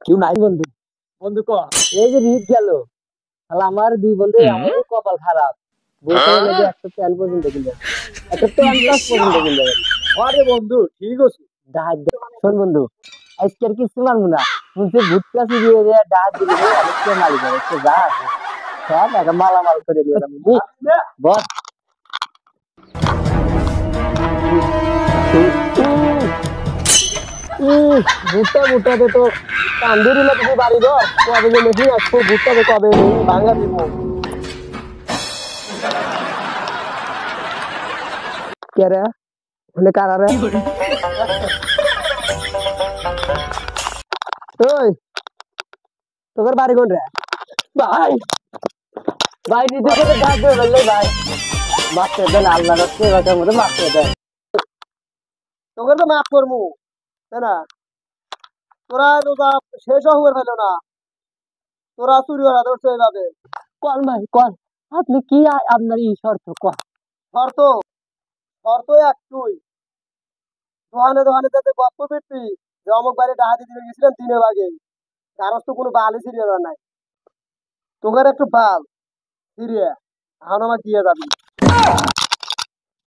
কেউ নাই বন্ধু। বন্ধু ক এই যে রিট গেল, তাহলে আমার দুই বন্ধু আমারও কপাল খারাপ। বইটা নাকি একটা প্যান পর্যন্ত কিনবে, একটা প্যান প্লাস পর্যন্ত কিনবে। আরে বন্ধু ঠিক আছে, ডাহাত শোন বন্ধু, আজকে আর কিছু মানবো না। মুঝে ভুট্টা চুরিয়ে ডাহাত দিবি রে, আজকে মালিক আজকে যা আছে সব একটা মালামাল করে দিয়ে যাবো বস। ভুট্টা ভুট্টাতে তো তান্দুরি লাগছে বাড়ি ঘর, কবে যে মেশিন আসবো ভুট্টাতে, কবে ভাঙা দিব কে রে, ওখানে কারা রে? ওই তোদের বাড়ি কোন রে ভাই? ভাই নিজের সাথে ডাক দিয়ে বললে ভাই বাঁচতে দেন, আল্লাহ রাস্তে বাঁচার মধ্যে বাঁচতে দেন। তোকে তো মাফ করবো, তাই না? তোরা রোজা শেষ হয়ে ফেলো না, তোরা চুরি করা ধরছো এইভাবে। কল ভাই কল, আপনি কি আপনার এই শর্ত কল? শর্ত শর্ত একটুই, দোকানে দোকানে যাতে গপ্প পিটবি যে অমুক বাড়ি ডাহাতি দিতে গেছিলাম 3 ভাগে, কারো তো কোনো বালি ছিড়িয়ে নাই, তোকে একটু বাল ফিরিয়ে এখন আমার দিয়ে যাবি।